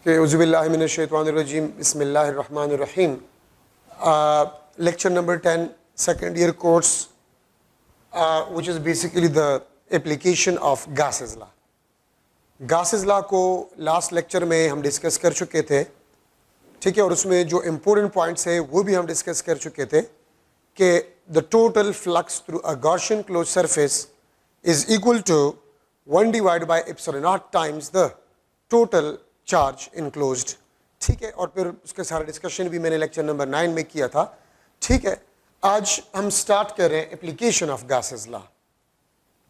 Okay, Uzubillahi minash shaitanir rajim. Bismillahir Rahmanir Rahim. Lecture number 10, second year course, which is basically the application of Gauss's law. Gauss's law को last lecture में हम discuss कर चुके थे, ठीक है, और उसमें जो important points है वो भी हम discuss कर चुके थे कि the total flux through a Gaussian closed surface is equal to 1 divided by epsilon naught times the total charge enclosed, ठीक है, और फिर उसके सारा डिस्कशन भी मैंने लेक्चर नंबर 9 में किया था, ठीक है। आज हम स्टार्ट कर रहे हैं एप्लीकेशन ऑफ Gauss's लॉ,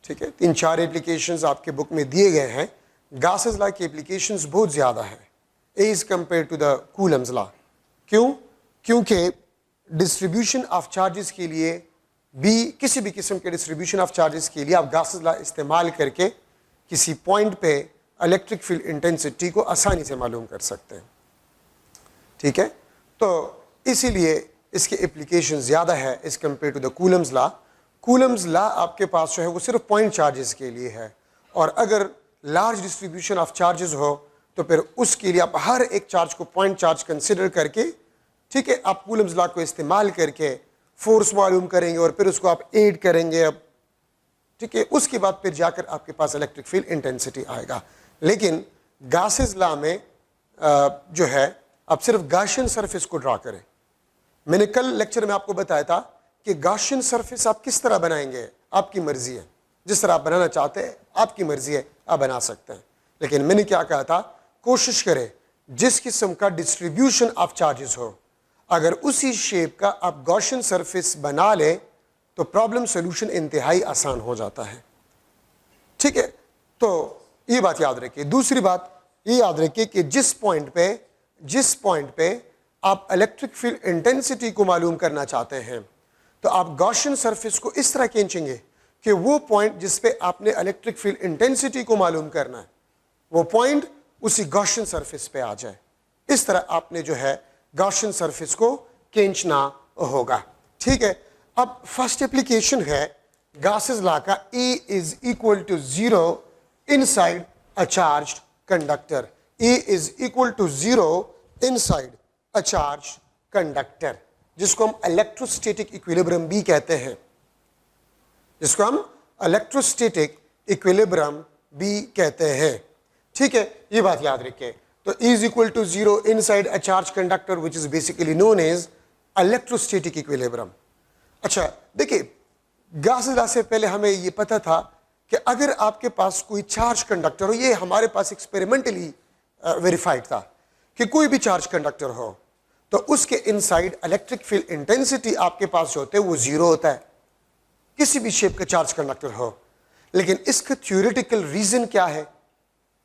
ठीक है। 3-4 एप्लीकेशंस आपके बुक में दिए गए हैं। Gauss's लॉ की एप्लीकेशंस बहुत ज़्यादा है as compare to the Coulomb's law. क्यों? क्योंकि डिस्ट्रीब्यूशन ऑफ चार्जेस के लिए भी, किसी भी किस्म के डिस्ट्रीब्यूशन ऑफ चार्जेस के लिए आप Gauss's लॉ इस्तेमाल करके किसी पॉइंट पे इलेक्ट्रिक फील्ड इंटेंसिटी को आसानी से मालूम कर सकते हैं, ठीक है। तो इसीलिए इसके एप्लीकेशन ज़्यादा है as compare to the Coulomb's law. Coulomb's law आपके पास जो है वो सिर्फ पॉइंट चार्जेस के लिए है, और अगर लार्ज डिस्ट्रीब्यूशन ऑफ चार्जेस हो तो फिर उसके लिए आप हर एक चार्ज को पॉइंट चार्ज कंसिडर करके, ठीक है, आप कूलम्स लॉ को इस्तेमाल करके फोर्स मालूम करेंगे और फिर उसको आप ऐड करेंगे, अब ठीक है, उसके बाद फिर जाकर आपके पास इलेक्ट्रिक फील्ड इंटेंसिटी आएगा। लेकिन Gauss's लॉ में जो है आप सिर्फ गॉसियन सरफेस को ड्रा करें। मैंने कल लेक्चर में आपको बताया था कि गॉसियन सरफेस आप किस तरह बनाएंगे, आपकी मर्जी है, जिस तरह आप बनाना चाहते हैं आपकी मर्जी है, आप बना सकते हैं। लेकिन मैंने क्या कहा था, कोशिश करें जिस किस्म का डिस्ट्रीब्यूशन ऑफ चार्जेस हो, अगर उसी शेप का आप गॉसियन सरफेस बना लें तो प्रॉब्लम सोल्यूशन इंतहाई आसान हो जाता है, ठीक है। तो ये बात याद रखिए। दूसरी बात ये याद रखिए कि जिस पॉइंट पे आप इलेक्ट्रिक फील्ड इंटेंसिटी को मालूम करना चाहते हैं तो आप गॉसियन सरफेस को इस तरह खींचेंगे कि वो पॉइंट जिस पे आपने इलेक्ट्रिक फील्ड इंटेंसिटी को मालूम करना है वो पॉइंट उसी गॉसियन सरफेस पे आ जाए। इस तरह आपने जो है गॉसियन सरफेस को खींचना होगा, ठीक है। अब फर्स्ट एप्लीकेशन है Gauss's लॉ का, E is equal to 0 inside a charged conductor. E is equal to 0 inside a charged conductor, जिसको हम इलेक्ट्रोस्टैटिक इक्विलिब्रियम भी कहते हैं, जिसको हम इलेक्ट्रोस्टैटिक इक्विलिब्रियम भी कहते हैं, ठीक है। ये बात याद रखिए। तो E is equal to 0 inside a charged conductor which is basically known as electrostatic equilibrium। अच्छा देखिए, Gauss's लॉ से पहले हमें ये पता था कि अगर आपके पास कोई चार्ज कंडक्टर हो, ये हमारे पास एक्सपेरिमेंटली वेरीफाइड था कि कोई भी चार्ज कंडक्टर हो तो उसके इनसाइड इलेक्ट्रिक फील्ड इंटेंसिटी आपके पास जो होते हैं वो 0 होता है, किसी भी शेप का चार्ज कंडक्टर हो। लेकिन इसका थ्योरेटिकल रीजन क्या है,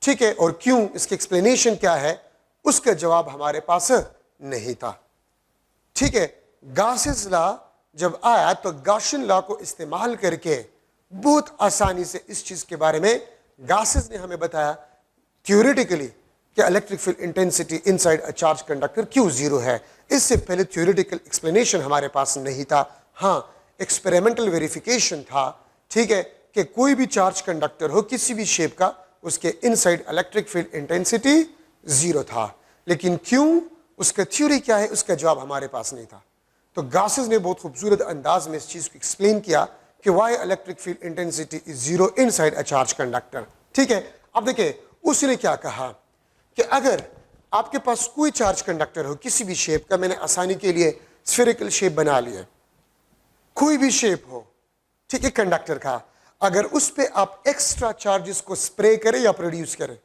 ठीक है, और क्यों, इसकी एक्सप्लेनेशन क्या है, उसका जवाब हमारे पास नहीं था, ठीक है। Gauss's लॉ जब आया तो गॉसियन लॉ को इस्तेमाल करके बहुत आसानी से इस चीज के बारे में Gauss ने हमें बताया थ्योरेटिकली कि electric field intensity inside a charge conductor क्यों 0 है। इससे पहले थ्योरेटिकल एक्सप्लेनेशन हमारे पास नहीं था। हाँ, एक्सपेरिमेंटल वेरिफिकेशन था, ठीक है, कि कोई भी चार्ज कंडक्टर हो किसी भी शेप का, उसके इनसाइड इलेक्ट्रिक फील्ड इंटेंसिटी 0 था। लेकिन क्यों, उसका थ्योरी क्या है, उसका जवाब हमारे पास नहीं था। तो Gauss ने बहुत खूबसूरत अंदाज में इस चीज को एक्सप्लेन किया कि Y electric field intensity is 0 inside a charge conductor, ठीक है। अब देखिए उसने क्या कहा कि अगर आपके पास कोई चार्ज कंडक्टर हो किसी भी शेप का, मैंने आसानी के लिए स्फेरिकल शेप बना लिया, कोई भी शेप हो, ठीक है, कंडक्टर का, अगर उस पे आप एक्स्ट्रा चार्जेस को स्प्रे करें या प्रोड्यूस करें,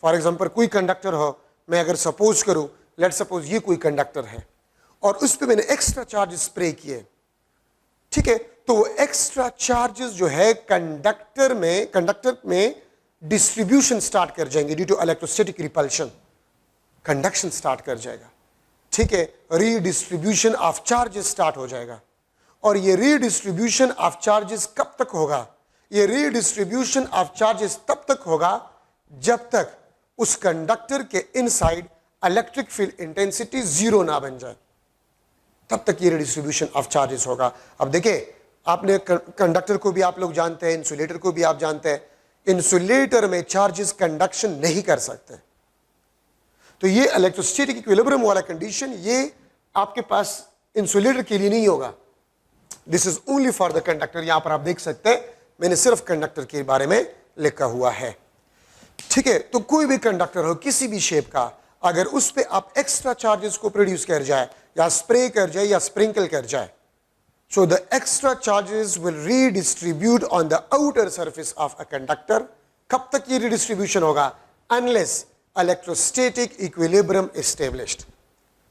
फॉर एग्जांपल कोई कंडक्टर हो, मैं अगर सपोज करूं, लेट सपोज ये कोई कंडक्टर है और उस पे मैंने एक्स्ट्रा चार्जेस स्प्रे किए, ठीक है, तो एक्स्ट्रा चार्जेस जो है कंडक्टर में डिस्ट्रीब्यूशन स्टार्ट कर जाएंगे due to electrostatic repulsion, conduction start कर जाएगा, ठीक है, रीडिस्ट्रीब्यूशन ऑफ चार्जेस स्टार्ट हो जाएगा। और ये रीडिस्ट्रीब्यूशन ऑफ चार्जेस कब तक होगा, ये रीडिस्ट्रीब्यूशन ऑफ चार्जेस तब तक होगा जब तक उस कंडक्टर के इनसाइड इलेक्ट्रिक फील्ड इंटेंसिटी 0 ना बन जाए, तब तक ये रीडिस्ट्रीब्यूशन ऑफ चार्जेस होगा। अब देखिए, आपने कंडक्टर को भी आप लोग जानते हैं, इंसुलेटर को भी आप जानते हैं। इंसुलेटर में चार्जेस कंडक्शन नहीं कर सकते, तो ये इलेक्ट्रोस्टैटिक इक्विलिब्रियम वाला कंडीशन ये आपके पास इंसुलेटर के लिए नहीं होगा, this is only for the conductor. यहां पर आप देख सकते हैं मैंने सिर्फ कंडक्टर के बारे में लिखा हुआ है, ठीक है। तो कोई भी कंडक्टर हो किसी भी शेप का, अगर उस पे आप एक्स्ट्रा चार्जेस को प्रोड्यूस कर जाए या स्प्रे कर जाए या स्प्रिंकल कर जाए, so the extra charges will redistribute on the outer surface of a conductor। कब तक ये redistribution होगा? Unless electrostatic equilibrium established।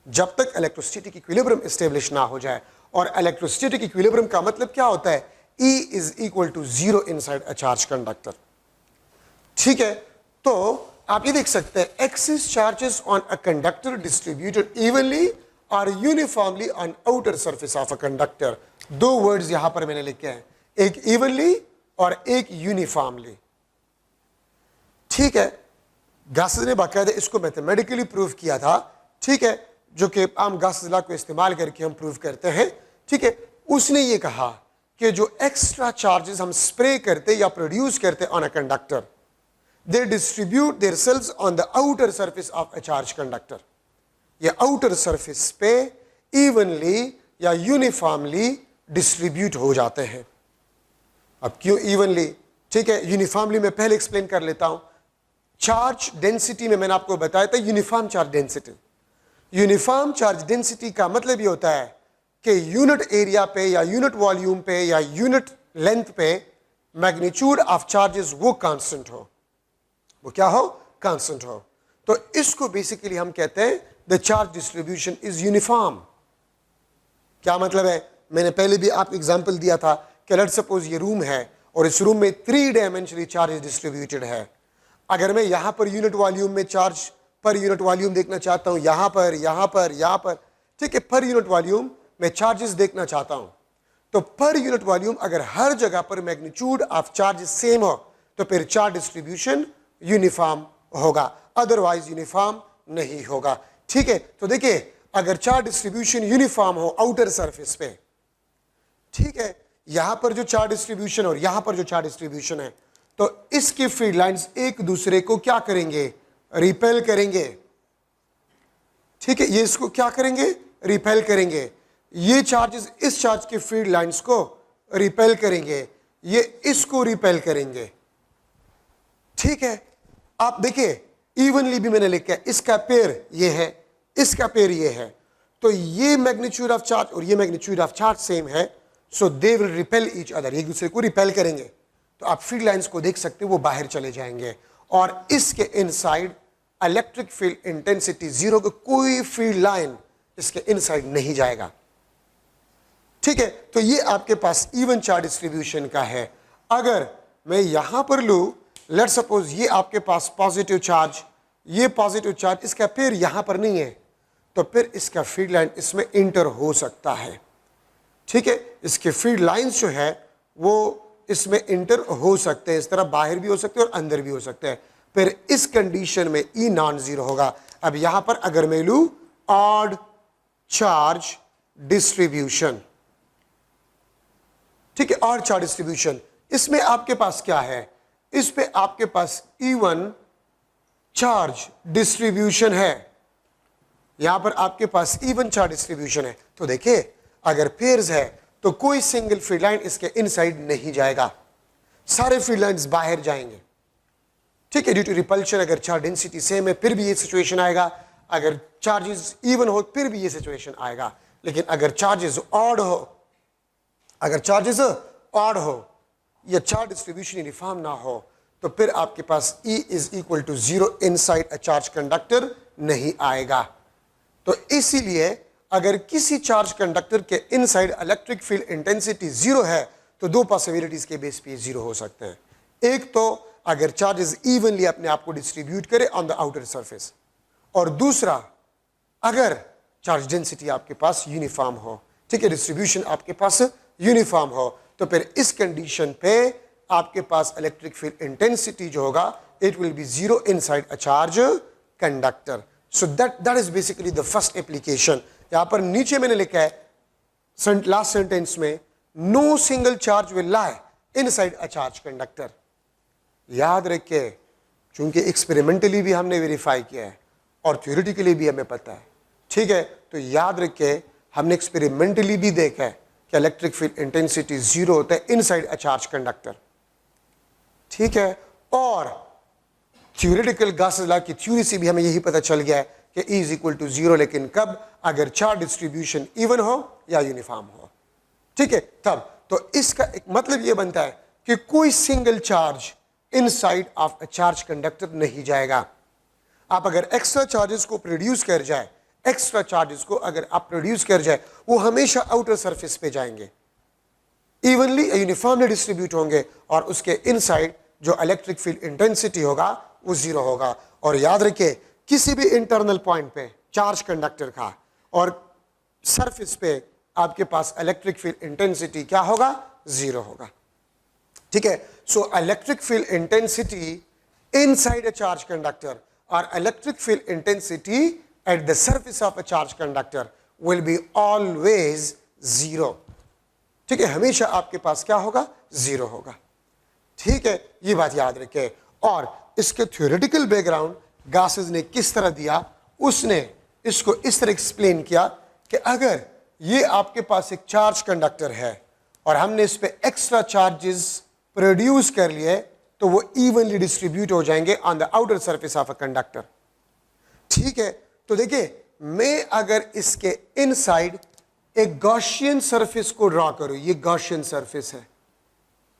जब तक electrostatic equilibrium established ना हो जाए। और electrostatic equilibrium का मतलब क्या होता है? E is equal to 0 inside a charged conductor, ठीक है। तो आप ये देख सकते हैं excess charges on a conductor distributed evenly और uniformly on outer surface of a conductor. दो वर्ड्स यहां पर मैंने लिखे हैं, एक इवनली और एक यूनिफॉर्मली, ठीक है। गासेस ने बाकायदा इसको मैथमेटिकली प्रूव किया था, ठीक है, जो कि आम गासेस लॉ को इस्तेमाल करके हम प्रूव करते हैं, ठीक है। उसने ये कहा कि जो एक्स्ट्रा चार्जेस हम स्प्रे करते या प्रोड्यूस करते on a conductor, they distribute their selves on the outer surface of a charge conductor. ये आउटर सरफेस पे इवनली या यूनिफॉर्मली डिस्ट्रीब्यूट हो जाते हैं। अब क्यों इवनली, ठीक है, यूनिफॉर्मली मैं पहले एक्सप्लेन कर लेता हूं। चार्ज डेंसिटी में मैंने आपको बताया था uniform charge density. Uniform charge density का मतलब ये होता है कि यूनिट एरिया पे या यूनिट वॉल्यूम पे या यूनिट लेंथ पे मैग्नीट्यूड ऑफ चार्जेस वो कांस्टेंट हो, वो क्या हो? कांस्टेंट हो। तो इसको बेसिकली हम कहते हैं the charge distribution is uniform. क्या मतलब है? मैंने पहले भी आपको एग्जांपल दिया था कि लेट्स सपोज ये रूम है और इस रूम में 3 डायमेंशनली चार्ज डिस्ट्रीब्यूटेड है। अगर मैं यहां पर यूनिट वॉल्यूम में चार्ज पर यूनिट वॉल्यूम देखना चाहता हूं, यहां पर, यहां पर, यहां पर, ठीक है, पर यूनिट वॉल्यूम में चार्जेस देखना चाहता हूं, तो पर यूनिट वॉल्यूम अगर हर जगह पर मैग्नीट्यूड ऑफ चार्ज सेम हो तो फिर चार्ज डिस्ट्रीब्यूशन यूनिफॉर्म होगा, अदरवाइज यूनिफॉर्म नहीं होगा, ठीक है। तो देखिए अगर चार्ज डिस्ट्रीब्यूशन यूनिफॉर्म हो आउटर सरफेस पे, ठीक है, यहां पर जो चार्ज डिस्ट्रीब्यूशन और यहां पर जो चार्ज डिस्ट्रीब्यूशन है, तो इसकी फील्ड लाइंस एक दूसरे को क्या करेंगे? रिपेल करेंगे, ठीक है। ये इसको क्या करेंगे? रिपेल करेंगे। ये चार्जेस इस चार्ज की फील्ड लाइंस को रिपेल करेंगे, ये इसको रिपेल करेंगे, ठीक है। आप देखिए इवनली भी मैंने लिखा है, इसका पेयर ये है, इसका पेयर ये है, तो ये मैग्नीट्यूड ऑफ चार्ज और ये मैग्नीट्यूड ऑफ चार्ज सेम है, so they will repel each other, एक दूसरे को रिपेल करेंगे। तो आप फील्ड लाइंस को देख सकते हैं वो बाहर चले जाएंगे और इसके इनसाइड इलेक्ट्रिक फील्ड इंटेंसिटी 0 को कोई फील्ड लाइन इसके इनसाइड नहीं जाएगा, ठीक है। तो ये आपके पास इवन चार्ज डिस्ट्रीब्यूशन का है। अगर मैं यहां पर लूं, लेट्स सपोज ये आपके पास पॉजिटिव चार्ज, ये पॉजिटिव चार्ज, इसका पेयर यहां पर नहीं है, तो फिर इसका फील्ड लाइन इसमें इंटर हो सकता है, ठीक है। इसके फील्ड लाइंस जो है वो इसमें इंटर हो सकते हैं, इस तरह बाहर भी हो सकते हैं और अंदर भी हो सकते हैं। फिर इस कंडीशन में ई नॉन जीरो होगा। अब यहां पर अगर मैं लूं ऑड चार्ज डिस्ट्रीब्यूशन, ठीक है, ऑड चार्ज डिस्ट्रीब्यूशन, इसमें आपके पास क्या है? इस पे आपके पास इवन चार्ज डिस्ट्रीब्यूशन है, यहां पर आपके पास इवन चार्ज डिस्ट्रीब्यूशन है। तो देखिए अगर पेयर्स है तो कोई सिंगल फील्ड लाइन इसके इनसाइड नहीं जाएगा, सारे फील्ड लाइंस बाहर जाएंगे, ठीक है, ड्यू टू रिपल्शन। अगर चार्ज डेंसिटी सेम है फिर भी ये सिचुएशन आएगा, अगर चार्जेस इवन हो फिर भी ये सिचुएशन आएगा। लेकिन अगर चार्जेस ऑड हो, अगर चार्जेस ऑड हो या चार्ज डिस्ट्रीब्यूशन यूनिफॉर्म ना हो, तो फिर आपके पास E is equal to 0 inside a charge conductor नहीं आएगा। तो इसीलिए अगर किसी चार्ज कंडक्टर के इनसाइड इलेक्ट्रिक फील्ड इंटेंसिटी 0 है तो दो पॉसिबिलिटीज के बेस पे 0 हो सकते हैं। एक तो अगर चार्जेस इवनली अपने आप को डिस्ट्रीब्यूट करे ऑन द आउटर सरफेस, और दूसरा अगर चार्ज डेंसिटी आपके पास यूनिफॉर्म हो, ठीक है, डिस्ट्रीब्यूशन आपके पास यूनिफॉर्म हो, तो फिर इस कंडीशन पे आपके पास इलेक्ट्रिक फील्ड इंटेंसिटी जो होगा it will be 0 inside a charge conductor. So that is basically the first application. यहां पर नीचे मैंने लिखा है लास्ट सेंटेंस में, no single charge will lie inside a charge conductor. याद रखिए, चूंकि एक्सपेरिमेंटली भी हमने वेरीफाई किया है और थ्योरेटिकली भी हमें पता है, ठीक है। तो याद रखें, हमने एक्सपेरिमेंटली भी देखा है कि इलेक्ट्रिक फील्ड इंटेंसिटी 0 होता है इनसाइड अ चार्ज कंडक्टर, ठीक है। और थ्योरेटिकल गॉसेस लॉ की थ्योरी से भी हमें यही पता चल गया है कि E इज इक्वल टू 0, लेकिन कब? अगर चार्ज डिस्ट्रीब्यूशन इवन हो या यूनिफॉर्म हो, ठीक है, तब। तो इसका एक मतलब यह बनता है कि कोई single charge inside of a charge conductor नहीं जाएगा। आप अगर एक्स्ट्रा चार्जेस को प्रोड्यूस कर जाए, एक्स्ट्रा चार्जेस को अगर आप प्रोड्यूस कर जाए, वो हमेशा आउटर सरफेस पे जाएंगे, इवनली यूनिफॉर्मली डिस्ट्रीब्यूट होंगे, और उसके इनसाइड जो इलेक्ट्रिक फील्ड इंटेंसिटी होगा वो 0 होगा। और याद रखिए, किसी भी इंटरनल पॉइंट पे चार्ज कंडक्टर का और सरफेस पे आपके पास इलेक्ट्रिक फील्ड इंटेंसिटी क्या होगा? 0 होगा, ठीक है। So electric field intensity inside a charge conductor और electric field intensity at the surface of a charge conductor will be always 0, ठीक है। हमेशा आपके पास क्या होगा? 0 होगा, ठीक है। ये बात याद रखें। और इसके थ्योरेटिकल बैकग्राउंड गॉसेस ने किस तरह दिया, उसने इसको इस तरह एक्सप्लेन किया कि अगर ये आपके पास एक चार्ज कंडक्टर है और हमने इस पे एक्स्ट्रा चार्जेस प्रोड्यूस कर लिए, तो वो इवनली डिस्ट्रीब्यूट हो जाएंगे on the outer surface of a conductor, ठीक है। तो देखिए, मैं अगर इसके इनसाइड एक गॉसियन सरफेस को ड्रॉ करूं, ये गॉसियन सरफेस है,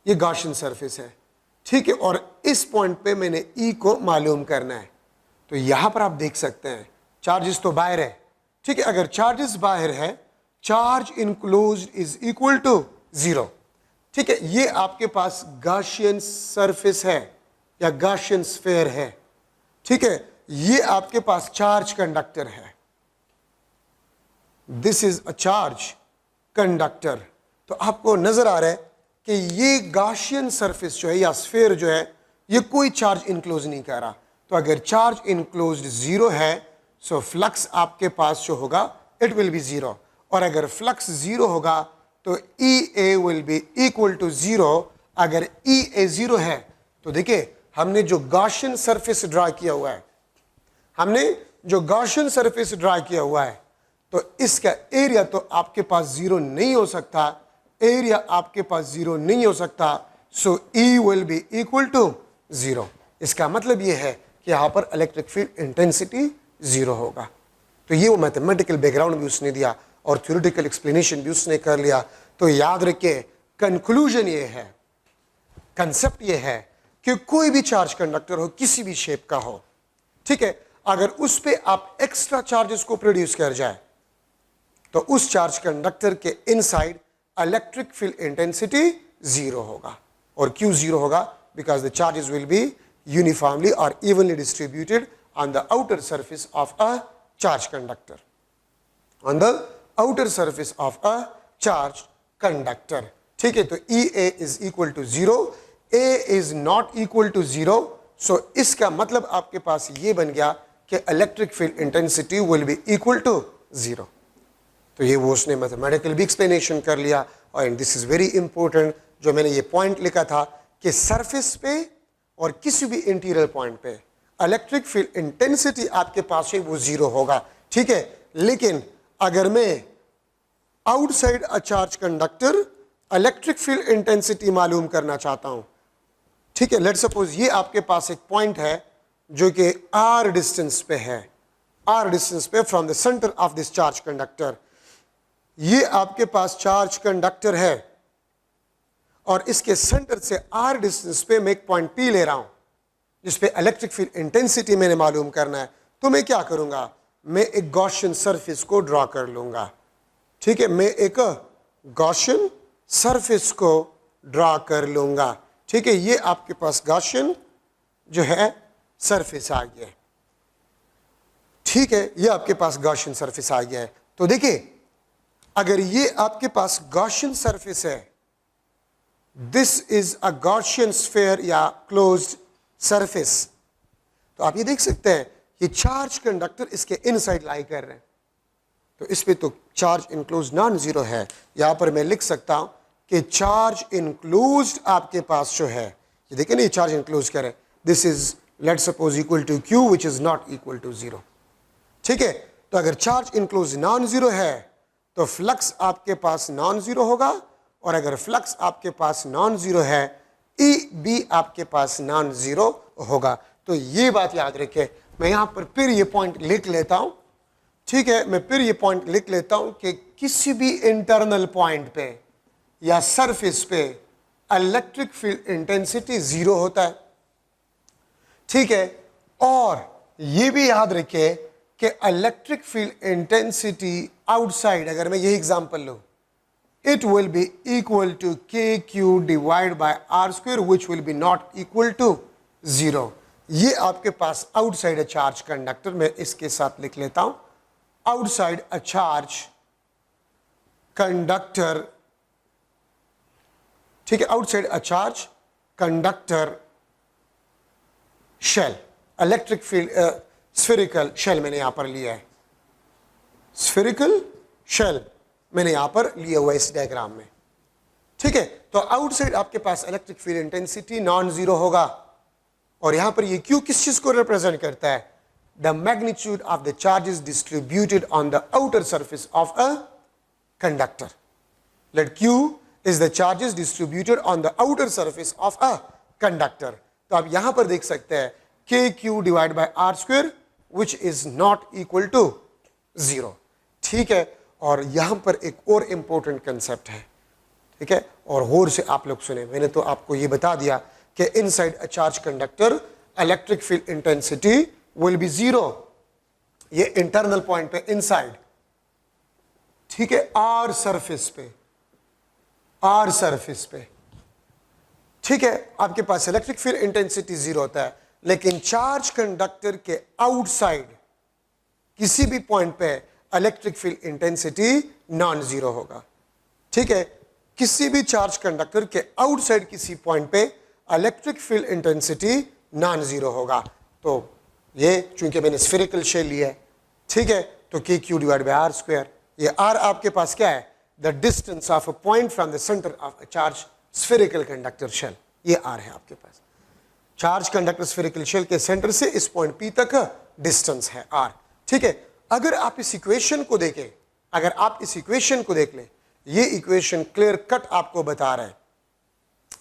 ये गॉसियन सरफेस है, ठीक है। और इस पॉइंट पे मैंने E को मालूम करना है। तो यहां पर आप देख सकते हैं चार्जेस तो बाहर है, ठीक है। अगर चार्जेस बाहर है, charge enclosed is equal to 0, ठीक है। ये आपके पास गॉसियन सरफेस है या गॉसियन स्फीयर है, ठीक है। ये आपके पास चार्ज कंडक्टर है, this is a charge conductor. तो आपको नजर आ रहा है कि ये गॉसियन सरफेस जो है या स्फीयर जो है, ये कोई चार्ज इनक्लोज नहीं कर रहा। तो अगर चार्ज इनक्लोज्ड 0 है, सो फ्लक्स आपके पास जो होगा इट विल बी 0, और अगर फ्लक्स 0 होगा तो EA will be equal to 0। अगर EA 0 है तो देखिए, हमने जो गॉसियन सरफेस ड्रा किया हुआ है, हमने जो गॉसियन सरफेस ड्रा किया हुआ है, तो इसका एरिया तो आपके पास 0 नहीं हो सकता, एरिया आपके पास 0 नहीं हो सकता। So E will be equal to 0। इसका मतलब यह है कि यहां पर इलेक्ट्रिक फील्ड इंटेंसिटी 0 होगा। तो ये वो मैथमेटिकल बैकग्राउंड भी उसने दिया और थ्योरेटिकल एक्सप्लेनेशन भी उसने कर लिया। तो याद रखिए, कंक्लूजन ये है, कंसेप्ट ये है कि कोई भी चार्ज कंडक्टर हो, किसी भी शेप का हो, ठीक है, अगर उस पे आप एक्स्ट्रा चार्जेस को प्रोड्यूस कर जाए, तो उस चार्ज कंडक्टर के इनसाइड इलेक्ट्रिक फील्ड इंटेंसिटी 0 होगा। और क्यों 0 होगा? Because the charges will be uniformly और evenly distributed on the outer surface of a charge conductor, on the outer surface of a charge conductor, ठीक है। तो EA is equal to 0, A is not equal to 0। So इसका मतलब आपके पास ये बन गया कि electric field intensity will be equal to 0। तो ये वो उसने मैथमेटिकल भी एक्सप्लेनेशन कर लिया। और दिस इज वेरी इंपॉर्टेंट, जो मैंने ये पॉइंट लिखा था कि सरफेस पे और किसी भी इंटीरियर पॉइंट पे इलेक्ट्रिक फील्ड इंटेंसिटी आपके पास है वो 0 होगा, ठीक है। लेकिन अगर मैं outside a charge conductor electric field intensity मालूम करना चाहता हूं, ठीक है, लेट्स सपोज ये आपके पास एक पॉइंट है जो कि R डिस्टेंस पे है, R डिस्टेंस पे from the centre of this charge conductor. ये आपके पास चार्ज कंडक्टर है और इसके सेंटर से R डिस्टेंस पे मैं एक पॉइंट P ले रहा हूं जिस पे इलेक्ट्रिक फील्ड इंटेंसिटी मैंने मालूम करना है। तो मैं क्या करूंगा? मैं एक गॉसियन सरफेस को ड्रॉ कर लूंगा, ठीक है। मैं एक गॉसियन सरफेस को ड्रॉ कर लूंगा, ठीक है। ये आपके पास गॉसियन जो है सरफेस आ गया है, ठीक है। ये आपके पास गॉसियन सरफेस आ गया है। तो देखिए, अगर ये आपके पास गॉसियन सरफेस है, this is a Gaussian sphere या क्लोज्ड सरफेस, तो आप ये देख सकते हैं ये चार्ज कंडक्टर इसके इनसाइड लाई कर रहे हैं। तो इस पे तो चार्ज इनक्लोज नॉन जीरो है। यहां पर मैं लिख सकता हूं कि चार्ज इनक्लोज्ड आपके पास जो है, ये देखिए ना, ये चार्ज इनक्लोज कर रहे हैं, this is let's suppose equal to Q which is not equal to 0, ठीक है, तो अगर चार्ज इनक्लोज नॉन जीरो है तो फ्लक्स आपके पास नॉन जीरो होगा, और अगर फ्लक्स आपके पास नॉन जीरो है ई बी आपके पास नॉन जीरो होगा। तो ये बात याद रखें। मैं यहां पर फिर ये पॉइंट लिख लेता हूं, ठीक है, मैं फिर ये पॉइंट लिख लेता हूं कि किसी भी इंटरनल पॉइंट पे या सरफेस पे इलेक्ट्रिक फील्ड इंटेंसिटी जीरो होता है, ठीक है। और ये भी याद रखिए कि इलेक्ट्रिक फील्ड इंटेंसिटी आउटसाइड, अगर मैं यही एग्जांपल लूं, it will be equal to kq divided by r square which will be not equal to 0। ये आपके पास आउटसाइड अ चार्ज कंडक्टर, मैं इसके साथ लिख लेता हूं, आउटसाइड अ चार्ज कंडक्टर, ठीक है, outside a charge conductor shell, electric field spherical shell मैंने यहां पर लिया है, स्फेरिकल शेल मैंने यहां पर लिया हुआ है इस डायग्राम में, ठीक है। तो आउटसाइड आपके पास electric field intensity non zero होगा, और यहां पर ये क्यू किस चीज को रिप्रेजेंट करता है? The magnitude of the charges distributed on the outer surface of a conductor. Let Q is the charges distributed on the outer surface of a conductor. तो आप यहां पर देख सकते हैं K Q divide by R square which is not equal to zero, ठीक है। और यहां पर एक और इंपॉर्टेंट कंसेप्ट है, ठीक है, और होर से आप लोग सुने, मैंने तो आपको ये बता दिया कि inside a charge conductor electric field intensity will B zero, ये इंटरनल पॉइंट पे इनसाइड, ठीक है, आर सरफेस पे, आर सरफेस पे, ठीक है, आपके पास इलेक्ट्रिक फील्ड इंटेंसिटी जीरो होता है, लेकिन चार्ज कंडक्टर के आउटसाइड किसी भी पॉइंट पे electric field intensity non zero होगा, ठीक है। किसी भी चार्ज कंडक्टर के आउटसाइड किसी पॉइंट पे electric field intensity non zero होगा। तो ये चूंकि मैंने स्फेरिकल शेल लिया है, ठीक है, तो K Q divide by R square, ये आर आपके पास क्या है? The distance of a point from the centre of a charge spherical conductor shell, ये आर है आपके पास। चार्ज कंडक्टर स्फेरिकल शेल के सेंटर से इस पॉइंट पी तक डिस्टेंस है आर, ठीक है। अगर आप इस इक्वेशन को देखें, अगर आप इस इक्वेशन को देख लें, ये इक्वेशन क्लियर कट आपको बता रहा है,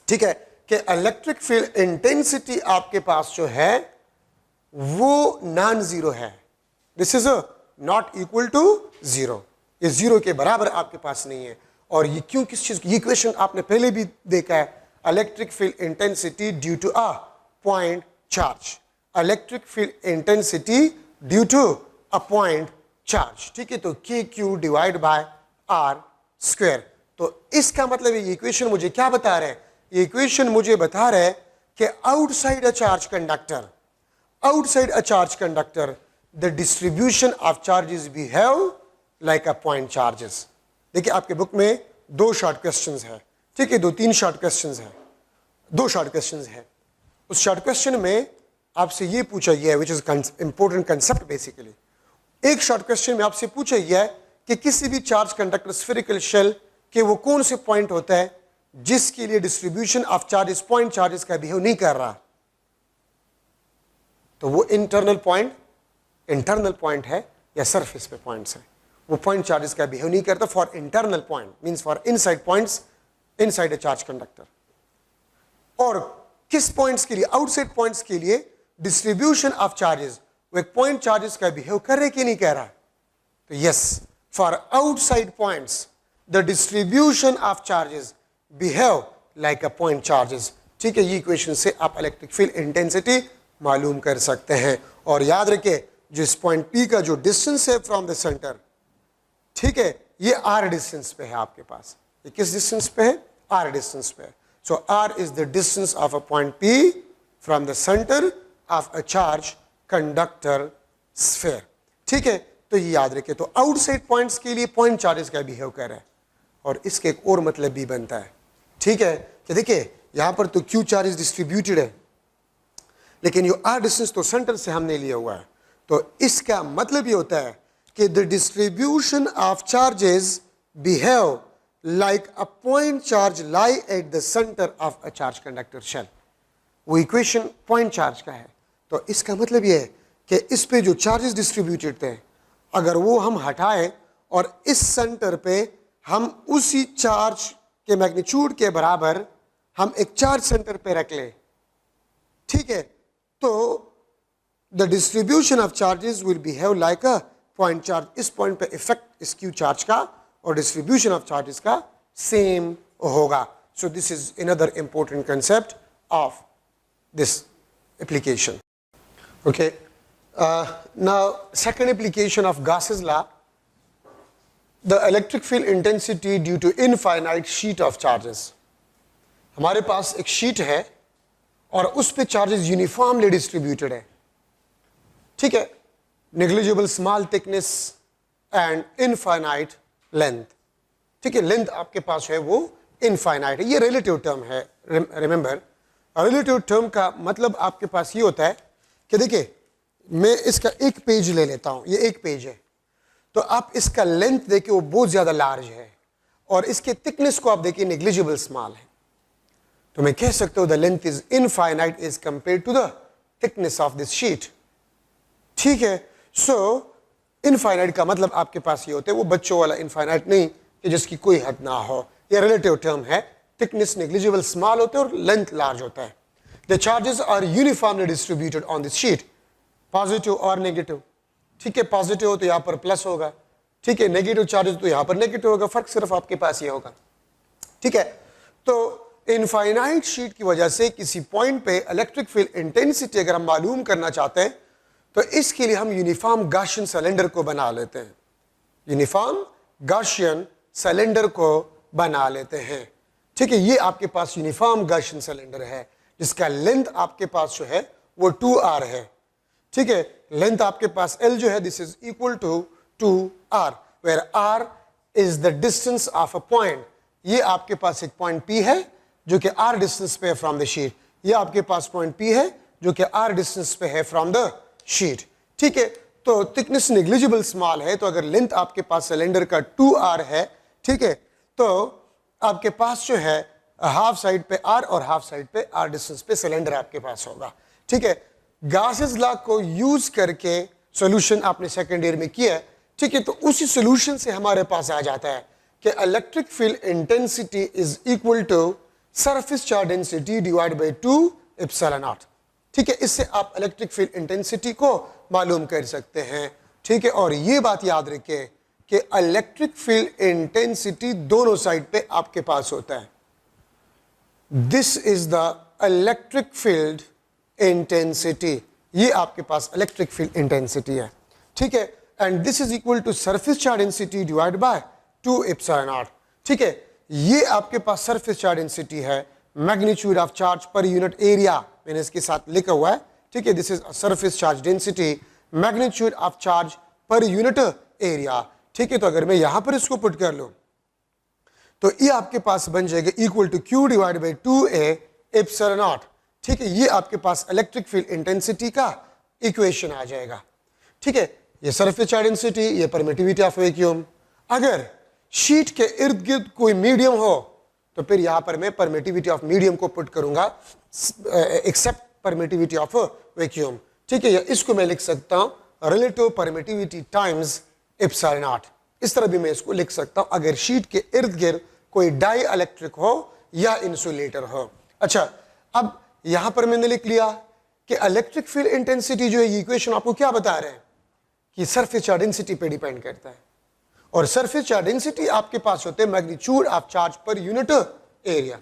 ठीक है, कि इलेक्ट्रिक फील्ड इंटेंसिटी आपके पास जो है वो नॉन जीरो है, this is not equal to zero, ये जीरो के बराबर आपके पास नहीं है। और ये क्यों, किस चीज की इक्वेशन आपने पहले भी देखा है, electric field intensity due to a point charge, electric field intensity due to a point charge, ठीक है। तो K Q divide by R square. तो इसका मतलब ये इक्वेशन मुझे क्या बता रहा है? ये इक्वेशन मुझे बता रहा है कि outside a charge conductor, outside a charge conductor the distribution of charges behave like a point charges। देखिए आपके बुक में दो शॉर्ट क्वेश्चंस है, ठीक है, दो तीन शॉर्ट क्वेश्चंस है, दो शॉर्ट क्वेश्चंस है। उस शॉर्ट क्वेश्चन में आपसे ये पूछा गया है, which is important concept basically. एक शॉर्ट क्वेश्चन में आपसे पूछा गया है कि किसी भी चार्ज कंडक्टर स्फेरिकल शेल के वो कौन से पॉइंट होता है जिसके लिए distribution of charges point charges का बिहेव नहीं कर रहा। तो वो इंटरनल पॉइंट है या सरफेस पे पॉइंट्स है, वो पॉइंट चार्जेस का बिहेव नहीं करता for internal point, means for inside points inside a charge conductor. और किस पॉइंट्स के लिए? आउटसाइड पॉइंट्स के लिए डिस्ट्रीब्यूशन ऑफ चार्जेस वो एक पॉइंट चार्जेस का बिहेव कर रहे कि नहीं कह रहा? तो yes, for outside points the distribution of charges behave like a point charges, ठीक है। ये इक्वेशन से आप इलेक्ट्रिक फील्ड इंटेंसिटी मालूम कर सकते हैं। और याद रखिए जो इस पॉइंट पी का जो डिस्टेंस है फ्रॉम द सेंटर, ठीक है, ये आर डिस्टेंस पे है आपके पास। ये किस डिस्टेंस पे है? आर डिस्टेंस पे है। So R is the distance of a point P from the centre of a charge conductor sphere, ठीक है। तो ये याद रखिए। तो आउटसाइड पॉइंट्स के लिए पॉइंट चार्जेस का बिहेव कर रहा है। और इसके एक और मतलब भी बनता है, ठीक है, कि देखिए यहां पर तो क्यू चार्ज डिस्ट्रीब्यूटेड है, लेकिन ये आर डिस्टेंस तो सेंटर से हमने लिया हुआ है। तो इसका मतलब ये होता है कि the distribution of charges behave like a point charge lie at the centre of a charge conductor shell. वो इक्वेशन पॉइंट चार्ज का है। तो इसका मतलब ये है कि इस पे जो चार्जेस डिस्ट्रीब्यूटेड थे अगर वो हम हटाएं और इस सेंटर पे हम उसी चार्ज के मैग्नीट्यूड के बराबर हम एक चार्ज सेंटर पे रख लें, ठीक है, तो the distribution of charges will behave like a point charge. इस पॉइंट पे इफेक्ट इस क्यू चार्ज का और डिस्ट्रीब्यूशन ऑफ चार्जेस का सेम होगा. So this is another important concept of this application. Okay, now second application of Gauss's law, the electric field intensity due to infinite sheet of charges. हमारे पास एक sheet है और उस पे charges uniformly distributed है, ठीक है, negligible small thickness and infinite length, ठीक है, लेंथ आपके पास है वो इनफाइनाइट है. ये रिलेटिव टर्म है, रिमेंबर रिलेटिव टर्म का मतलब आपके पास ये होता है कि देखिए मैं इसका एक पेज ले लेता हूं, ये एक पेज है, तो आप इसका लेंथ देखिए वो बहुत ज्यादा लार्ज है और इसके थिकनेस को आप देखिए नेग्लिजिबल स्मॉल है, तो मैं कह सकता हूं the length is infinite as compare to the thickness of this sheet, ठीक है. सो इनफाइनाइट का मतलब आपके पास ये होता है वो बच्चों वाला इनफाइनाइट नहीं कि जिसकी कोई हद ना हो, ये रिलेटिव टर्म है. थिकनेस नेग्लिजिबल स्मॉल होते हैं और लेंथ लार्ज होता है. The charges are uniformly distributed on this sheet, positive और नेगेटिव, ठीक है, पॉजिटिव हो तो यहाँ पर प्लस होगा, ठीक है, नेगेटिव चार्जेस तो यहाँ पर नेगेटिव होगा, फर्क सिर्फ आपके पास ये होगा, ठीक है. तो इनफाइनाइट शीट की वजह से किसी पॉइंट पे इलेक्ट्रिक फील्ड इंटेंसिटी अगर हम मालूम करना चाहते हैं तो इसके लिए हम यूनिफॉर्म गॉसियन सिलेंडर को बना लेते हैं, यूनिफॉर्म गॉसियन सिलेंडर को बना लेते हैं, ठीक है. ये आपके पास यूनिफॉर्म गॉसियन सिलेंडर है जिसका लेंथ आपके पास जो है वो 2r है, ठीक है. लेंथ आपके पास L जो है this is equal to 2r, where r is the distance of a point. ये आपके पास एक पॉइंट P है जो कि r डिस्टेंस पे है फ्रॉम द शीट, ये आपके पास पॉइंट P है जो कि r डिस्टेंस पे है फ्रॉम द शीट, ठीक है. तो थिकनेस नेग्लिजिबल स्मॉल है, तो अगर लेंथ आपके पास सिलेंडर का 2r है, ठीक है, तो आपके पास जो है हाफ साइड पे r और हाफ साइड पे r डिस्टेंस पे सिलेंडर आपके पास होगा, ठीक है. Gauss's law को यूज करके सॉल्यूशन आपने सेकेंड ईयर में किया, ठीक है, तो उसी सॉल्यूशन से हमारे पास आ जाता है कि electric field intensity is equal to surface charge density divide by 2 epsilon naught, ठीक है. इससे आप इलेक्ट्रिक फील्ड इंटेंसिटी को मालूम कर सकते हैं, ठीक है. और ये बात याद रखें कि इलेक्ट्रिक फील्ड इंटेंसिटी दोनों साइड पे आपके पास होता है. This is the electric field intensity, ये आपके पास इलेक्ट्रिक फील्ड इंटेंसिटी है, ठीक है. And this is equal to surface charge density divide by 2 epsilon naught, ठीक है. ये आपके पास सरफेस चार्ज डेंसिटी है, magnitude of charge per unit area मैंने इसके साथ लिखा हुआ है, ठीक है. This is surface charge density, magnitude of charge per unit area, ठीक है. तो अगर मैं यहां पर इसको पुट कर लूं तो ये आपके पास बन जाएगा equal to Q divide by 2a epsilon naught, ठीक है. ये आपके पास इलेक्ट्रिक फील्ड इंटेंसिटी का इक्वेशन आ जाएगा, ठीक है. ये सरफेस चार्ज डेंसिटी, ये परमिटिविटी ऑफ वैक्यूम. अगर शीट के इर्द गिर्द कोई मीडियम हो तो फिर यहां पर मैं परमिटिविटी ऑफ मीडियम को पुट करूंगा एक्सेप्ट परमिटिविटी ऑफ वैक्यूम, ठीक है. या इसको मैं लिख सकता हूं relative permittivity times epsilon not, इस तरह भी मैं इसको लिख सकता हूं अगर शीट के इर्द गिर्द कोई डाई इलेक्ट्रिक हो या इंसुलेटर हो. अच्छा, अब यहां पर मैंने लिख लिया कि इलेक्ट्रिक फील्ड इंटेंसिटी जो है ये इक्वेशन आपको क्या बता रहे हैं कि सरफेस चार्ज डेंसिटी पे डिपेंड करता है, और सरफेस चार्ज डेंसिटी आपके पास होते हैं magnitude of charge per unit area,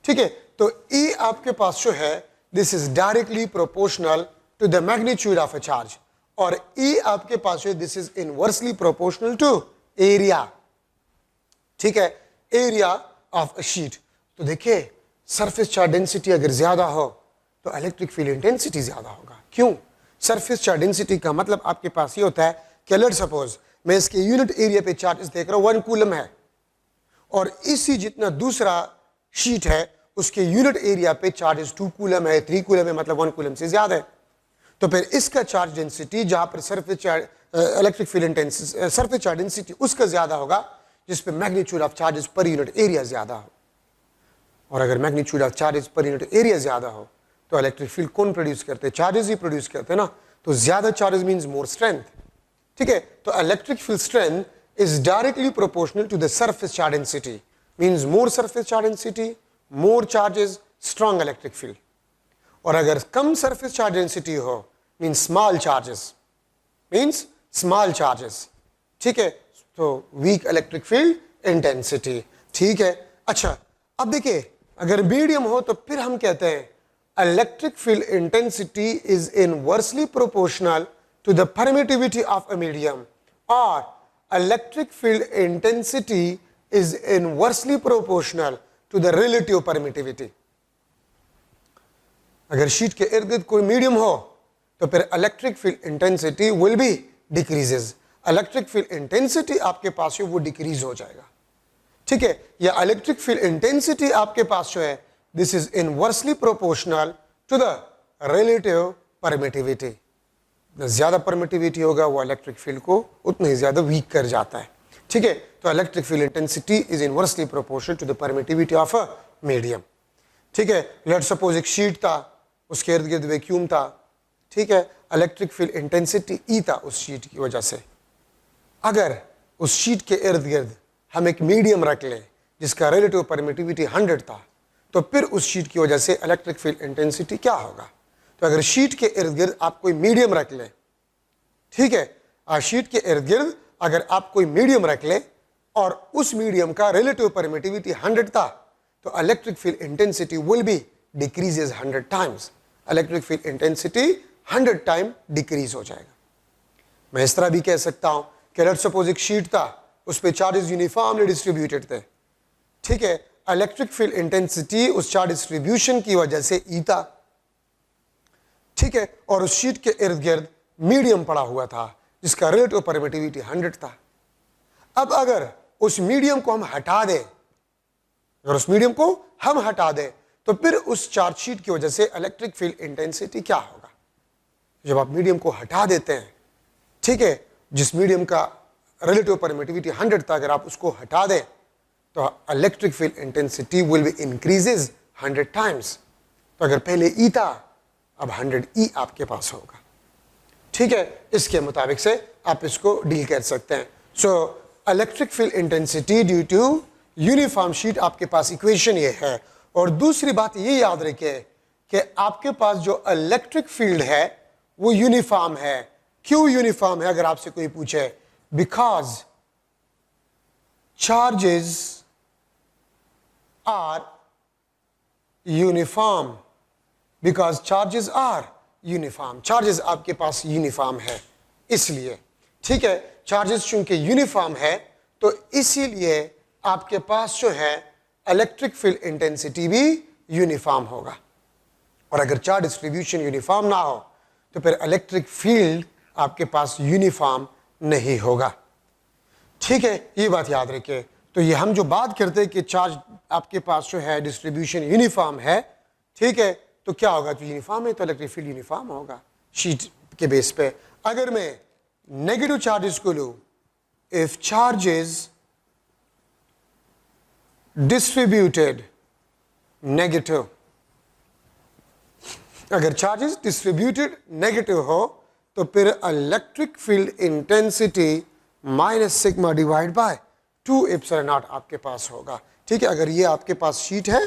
ठीक है. तो E आपके पास जो है this is directly proportional to the magnitude of a charge, और E आपके पास है this is inversely proportional to area, ठीक है, एरिया ऑफ अ शीट. तो देखिए सरफेस चार्ज डेंसिटी अगर ज्यादा हो तो इलेक्ट्रिक फील्ड इंटेंसिटी ज्यादा होगा. क्यों? सरफेस चार्ज डेंसिटी का मतलब आपके पास ये होता है कि लेट्स सपोज मैं इसके यूनिट एरिया पे चार्जेस देख रहा हूं 1 कूलम है और इसी जितना दूसरा शीट है उसके यूनिट एरिया पे चार्जेस 2 कूलम है, 3 कूलम है, मतलब 1 कूलम से ज्यादा है. तो फिर इसका चार्ज डेंसिटी जहां पर surface charge electric field intensity surface charge density उसका ज्यादा होगा जिस पे मैग्नीट्यूड ऑफ चार्जेस पर यूनिट एरिया ज्यादा हो. और अगर मैग्नीट्यूड ऑफ चार्जेस पर यूनिट एरिया ज्यादा हो तो इलेक्ट्रिक फील्ड कौन प्रोड्यूस करते हैं? चार्जेस ही प्रोड्यूस करते हैं ना. तो ज्यादा चार्जेस मींस मोर स्ट्रेंथ, ठीक है, तो electric field strength is directly proportional to the surface charge density, means more surface charge density, more charges, strong electric field. और अगर कम सरफेस चार्ज डेंसिटी हो, means small charges, means small charges, ठीक है, तो वीक इलेक्ट्रिक फील्ड इंटेंसिटी। ठीक है, अच्छा अब देखिए अगर मीडियम हो तो फिर हम कहते हैं electric field intensity is inversely proportional to the permittivity of a medium, और electric field intensity is inversely proportional to the relative permittivity. अगर शीट के इर्द गिर्द कोई मीडियम हो तो फिर electric field intensity will be decreases, electric field intensity आपके पास है वो डिक्रीज हो जाएगा। ठीक है, या इलेक्ट्रिक फील्ड इंटेंसिटी आपके पास जो है this is inversely proportional to the relative permittivity. ज्यादा परमिटिविटी होगा वो इलेक्ट्रिक फील्ड को उतना ही ज्यादा वीक कर जाता है। ठीक है, तो electric field intensity is inversely proportional to the permittivity of a medium. ठीक है, लेट्स सपोज एक शीट था, उसके इर्द गिर्द वैक्यूम था। ठीक है, इलेक्ट्रिक फील्ड इंटेंसिटी ई था उस शीट की वजह से। अगर उस शीट के इर्द गिर्द हम एक मीडियम रख लें जिसका रिलेटिव परमिटिविटी 100 था, तो फिर उस शीट की वजह से इलेक्ट्रिक फील्ड इंटेंसिटी क्या होगा? तो अगर शीट के इर्द गिर्द आप कोई मीडियम रख लें, ठीक है, शीट के इर्द गिर्द अगर आप कोई मीडियम रख लें और उस मीडियम का रिलेटिव परमिटिविटी 100 था, तो electric field intensity will be decreases 100 times. Electric field intensity 100 time decrease हो जाएगा। मैं इस तरह भी कह सकता हूं कि लेट्स सपोज एक शीट था, उस पे चार्जेस यूनिफॉर्मली डिस्ट्रीब्यूटेड थे। ठीक है, इलेक्ट्रिक फील्ड इंटेंसिटी उस चार्ज डिस्ट्रीब्यूशन की वजह से ई था। ठीक है, और उस शीट के इर्द गिर्द मीडियम पड़ा हुआ था जिसका रिलेटिव परमिटिविटी 100 था। अब अगर उस मीडियम को हम हटा दें, अगर उस मीडियम को हम हटा दें, तो फिर उस चार्ज शीट की वजह से इलेक्ट्रिक फील्ड इंटेंसिटी क्या होगा? जब आप मीडियम को हटा देते हैं, ठीक है, जिस मीडियम का रिलेटिव परमिटिविटी 100 था, अगर आप उसको हटा दें तो electric field intensity will B increases 100 times. तो अगर पहले ई था, अब 100 ई आपके पास होगा। ठीक है, इसके मुताबिक से आप इसको डील कर सकते हैं। So electric field intensity due to uniform sheet, आपके पास इक्वेशन ये है। और दूसरी बात ये याद रखिए कि आपके पास जो इलेक्ट्रिक फील्ड है वो यूनिफॉर्म है। क्यों यूनिफॉर्म है? अगर आपसे कोई पूछे, because charges are uniform, because charges are uniform, charges आपके पास यूनिफॉर्म है इसलिए। ठीक है, चार्जेस चूंकि यूनिफॉर्म है तो इसीलिए आपके पास जो है इलेक्ट्रिक फील्ड इंटेंसिटी भी यूनिफॉर्म होगा। और अगर चार्ज डिस्ट्रीब्यूशन यूनिफॉर्म ना हो तो फिर इलेक्ट्रिक फील्ड आपके पास यूनिफॉर्म नहीं होगा। ठीक है, ये बात याद रखिए। तो ये हम जो बात करते हैं कि चार्ज आपके पास जो है डिस्ट्रीब्यूशन यूनिफॉर्म है, ठीक है, तो क्या होगा? जो यूनिफॉर्म है तो इलेक्ट्रिक फील्ड यूनिफॉर्म होगा शीट के बेस पे। अगर मैं नेगेटिव चार्जेस को लूं, इफ चार्जेस डिस्ट्रीब्यूटेड नेगेटिव, अगर चार्जेस डिस्ट्रीब्यूटेड नेगेटिव हो तो फिर electric field intensity minus sigma divide by 2 epsilon naught आपके पास होगा। ठीक है, अगर ये आपके पास शीट है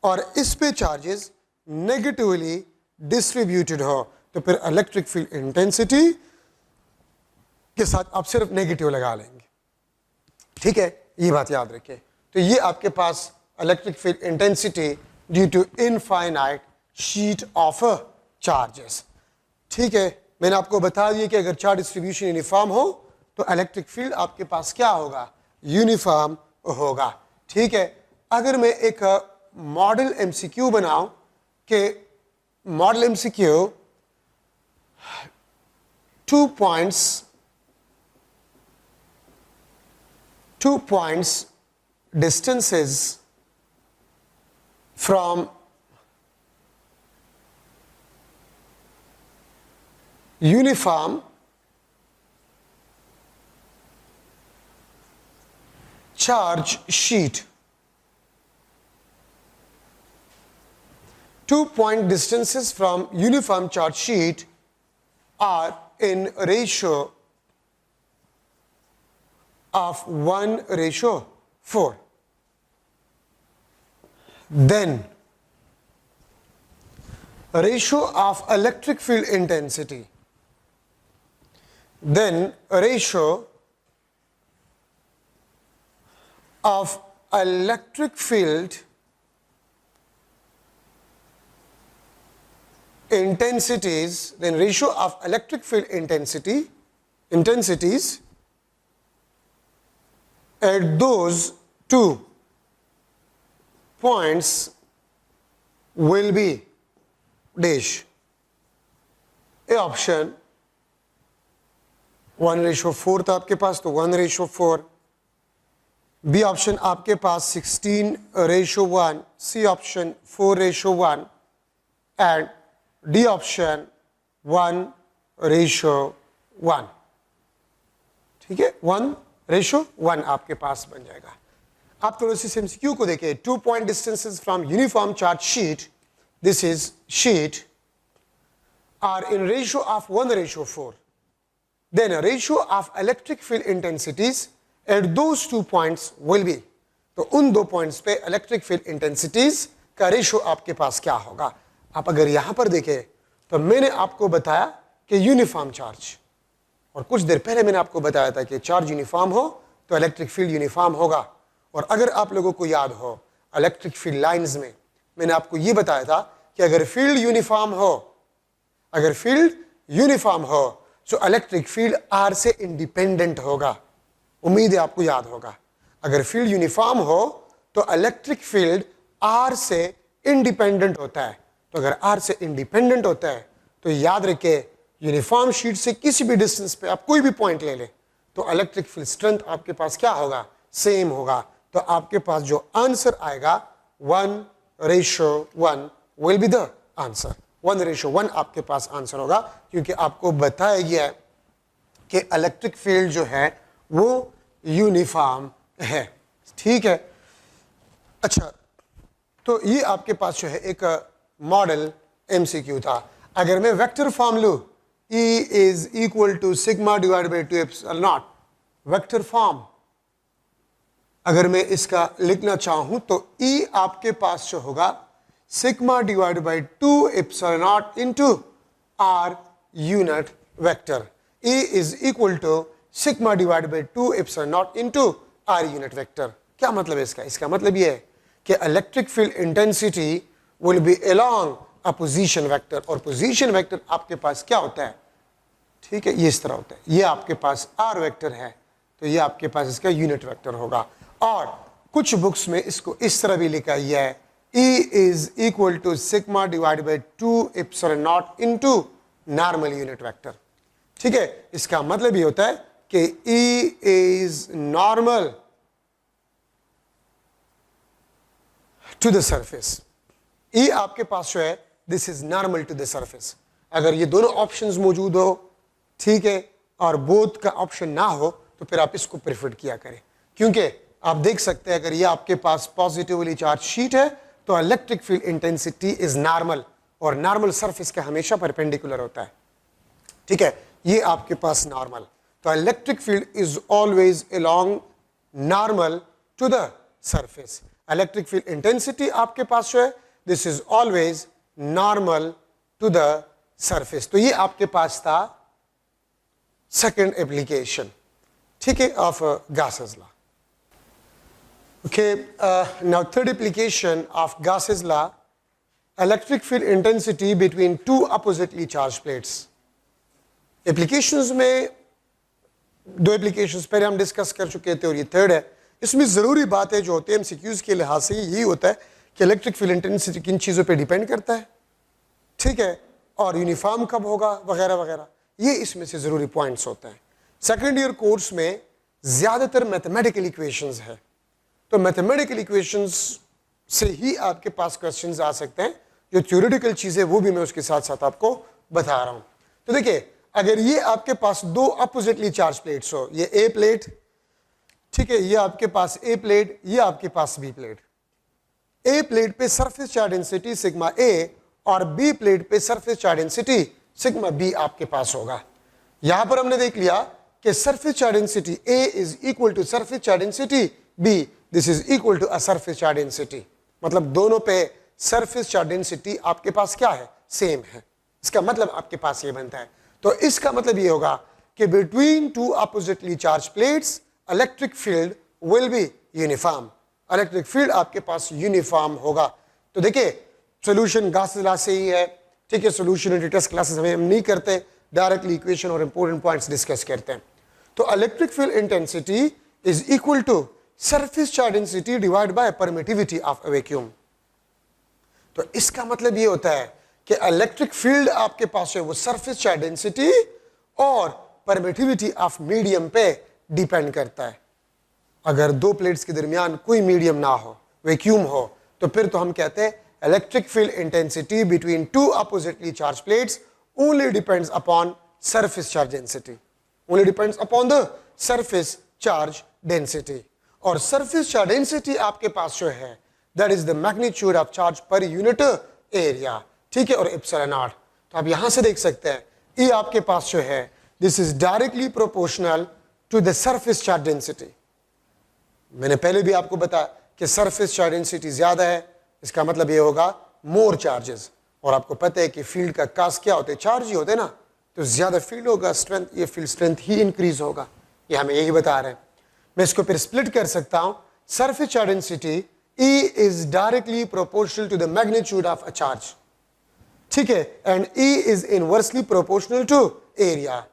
और इस पे चार्जेस नेगेटिवली डिस्ट्रीब्यूटेड हो तो फिर इलेक्ट्रिक फील्ड इंटेंसिटी के साथ आप सिर्फ नेगेटिव लगा लेंगे। ठीक है, ये बात याद रखिए। तो ये आपके पास electric field intensity due to infinite sheet of charges. ठीक है, मैंने आपको बता दिया कि अगर चार्ज डिस्ट्रीब्यूशन यूनिफॉर्म हो तो इलेक्ट्रिक फील्ड आपके पास क्या होगा? यूनिफॉर्म होगा। ठीक है, अगर मैं एक मॉडल एमसीक्यू बनाऊं कि model MCQ 2 points distances from uniform charge sheet. 2 point distances from uniform charge sheet are in ratio of 1:4. Then ratio of electric field intensity. Then ratio of electric field intensities, then ratio of electric field intensities at those two points will be dash. A option 1:4 था आपके पास, तो 1:4. B option आपके पास 16:1. C option 4:1 and D option 1:1. ठीक है, 1:1 आपके पास बन जाएगा. आप थोड़ी सी एमसीक्यू को देखें. 2 point distances from uniform charge sheet, this is sheet, are in ratio of 1:4. Then a ratio of electric field intensities at those 2 points will be. तो उन 2 points पे electric field intensities का रेशियो आपके पास क्या होगा. आप अगर यहां पर देखें तो मैंने आपको बताया कि यूनिफॉर्म चार्ज, और कुछ देर पहले मैंने आपको बताया था कि चार्ज यूनिफॉर्म हो तो इलेक्ट्रिक फील्ड यूनिफॉर्म होगा. और अगर आप लोगों को याद हो इलेक्ट्रिक फील्ड लाइंस में मैंने आपको यह बताया था कि अगर फील्ड यूनिफॉर्म हो तो इलेक्ट्रिक फील्ड आर से इंडिपेंडेंट होगा. उम्मीद है आपको याद होगा. अगर फील्ड यूनिफॉर्म हो तो इलेक्ट्रिक फील्ड आर से इंडिपेंडेंट होता है. तो अगर आर से इंडिपेंडेंट होता है तो याद रखे यूनिफॉर्म शीट से किसी भी डिस्टेंस पे आप कोई भी पॉइंट ले ले तो इलेक्ट्रिक फील्ड स्ट्रेंथ आपके पास क्या होगा, सेम होगा. तो आपके पास जो आंसर आएगा 1:1 विल बी द आंसर. 1:1 आपके पास आंसर होगा, क्योंकि आपको बताया गया है कि इलेक्ट्रिक फील्ड जो है वो यूनिफॉर्म है. ठीक है. अच्छा, तो ये आपके पास जो है एक मॉडल एमसीक्यू था. अगर मैं वेक्टर फॉर्म लूं, E is equal to sigma divided by 2 epsilon naught, vector form अगर मैं इसका लिखना चाहूं तो E आपके पास जो होगा sigma divide by 2 epsilon not into R unit vector. E is equal to sigma divide by 2 epsilon not into R unit vector. क्या मतलब है इसका? इसका मतलब ये है कि electric field intensity will B along a position vector, और पोजीशन वेक्टर आपके पास क्या होता है, ठीक है, ये इस तरह होता है. ये आपके पास R वेक्टर है तो ये आपके पास इसका यूनिट वेक्टर होगा. और कुछ बुक्स में इसको इस तरह भी लिखा गया है E is equal to sigma divided by 2 epsilon naught into normal unit vector. ठीक है, इसका मतलब ये होता है कि E is normal to the surface. E आपके पास जो है this is normal to the surface. अगर ये दोनों ऑप्शंस मौजूद हो, ठीक है, और बोथ का ऑप्शन ना हो तो फिर आप इसको प्रेफर किया करें, क्योंकि आप देख सकते हैं अगर ये आपके पास पॉजिटिवली चार्ज शीट है तो electric field intensity is normal, और नॉर्मल सरफेस का हमेशा परपेंडिकुलर होता है. ठीक है, ये आपके पास नॉर्मल, तो electric field is always along normal to the surface. Electric field intensity आपके पास जो है this is always normal to the surface. तो ये आपके पास था सेकेंड एप्लीकेशन, ठीक है, of Gauss's law. Okay, now third application of Gauss's law, electric field intensity between two oppositely charged plates. Applications में दो applications पहले हम डिस्कस कर चुके थे और ये थर्ड है. इसमें ज़रूरी बात है जो होती है MCQs के लिहाज से यही होता है कि इलेक्ट्रिक फील्ड इंटेंसिटी किन चीज़ों पे डिपेंड करता है, ठीक है, और यूनिफॉर्म कब होगा वगैरह वगैरह. ये इसमें से ज़रूरी पॉइंट्स होते हैं. सेकेंड ईयर कोर्स में ज़्यादातर मैथमेटिकल इक्वेशंस है, तो मैथमेटिकल इक्वेशंस से ही आपके पास क्वेश्चंस आ सकते हैं. जो थ्योरेटिकल चीज़ें वो भी मैं उसके साथ साथ आपको बता रहा हूँ. तो देखिए, अगर ये आपके पास दो अपोजिटली चार्ज प्लेट्स हो, ये ए प्लेट, ठीक है, ये आपके पास ए प्लेट, ये आपके पास बी प्लेट. ए प्लेट पे surface charge density sigma A और बी प्लेट पे surface charge density sigma B आपके पास होगा. यहां पर हमने देख लिया कि surface charge density A is equal to surface charge density B, this is equal to a surface charge density. मतलब दोनों पे सरफेस चार्ज डेंसिटी आपके पास क्या है, सेम है। इसका मतलब आपके पास ये बनता है। तो इसका मतलब ये होगा कि between two oppositely charge plates electric field will be uniform. Electric field आपके पास यूनिफॉर्म होगा। तो देखिए सोल्यूशन गास ला से ही है, ठीक है। सोल्यूशन टेस्ट क्लासेस हम नहीं करते, डायरेक्टली इक्वेशन और इंपॉर्टेंट पॉइंट्स डिस्कस करते हैं। तो electric field intensity is equal to surface charge density divide by permittivity of a vacuum. तो इसका मतलब ये होता है कि इलेक्ट्रिक फील्ड आपके पास है वो सरफेस चार्ज डेंसिटी और परमिटिविटी ऑफ मीडियम पे डिपेंड करता है। अगर दो प्लेट्स के दरमियान कोई मीडियम ना हो, वैक्यूम हो, तो फिर तो हम कहते हैं electric field intensity between two oppositely charge plates only depends upon surface charge density, only depends upon the surface charge density। और surface charge density आपके पास जो है that is the magnitude of charge per unit area, ठीक है, और epsilon naught। तो आप यहां से देख सकते हैं E आपके पास जो है this is directly proportional to the surface charge density। मैंने पहले भी आपको बताया कि surface charge density ज्यादा है, इसका मतलब ये होगा more charges। और आपको पता है कि फील्ड का कास्ट क्या होता है, चार्ज ही होते हैं ना, तो ज्यादा फील्ड होगा, स्ट्रेंथ, ये फील्ड स्ट्रेंथ ही इंक्रीज होगा। ये हमें यही बता रहे हैं। मैं इसको फिर स्प्लिट कर सकता हूं। Surface charge density E is directly proportional to the magnitude of a charge, ठीक है, and E is inversely proportional to area,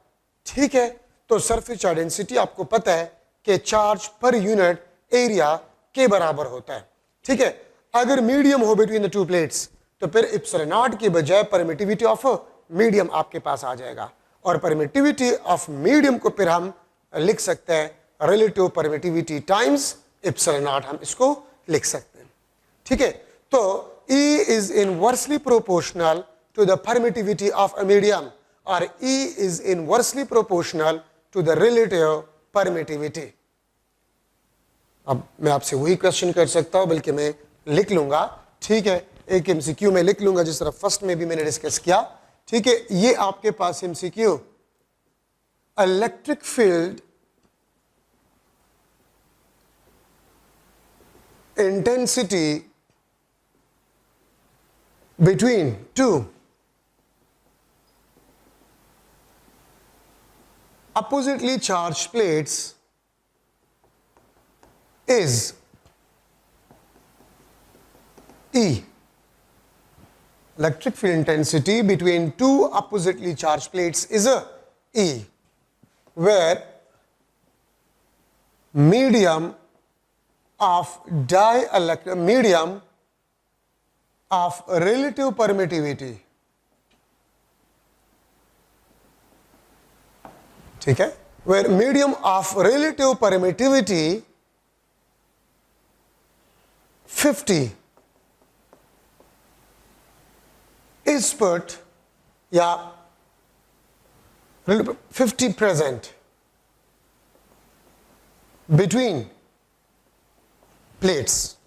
ठीक है। तो सरफेस चार्ज डेंसिटी आपको पता है कि चार्ज पर यूनिट एरिया के बराबर होता है, ठीक है। अगर मीडियम हो बिटवीन द टू प्लेट्स तो फिर इप्सिलॉन नॉट की बजाय परमिटिविटी ऑफ मीडियम आपके पास आ जाएगा। और परमिटिविटी ऑफ मीडियम को फिर हम लिख सकते हैं relative permittivity times epsilon naught, हम इसको लिख सकते हैं, ठीक है। तो E is inversely proportional to the permittivity of a medium और E is inversely proportional to the relative permittivity. अब मैं आपसे वही क्वेश्चन कर सकता हूं, बल्कि मैं लिख लूंगा, ठीक है, एक एमसीक्यू में लिख लूंगा जिस तरह फर्स्ट में भी मैंने डिस्कस किया, ठीक है। ये आपके पास MCQ electric field intensity between two oppositely charge plates is E. Electric field intensity between two oppositely charged plates is a E, where medium of relative permittivity, ठीक है, where medium of relative permittivity 50 is put, या 50 present between plates,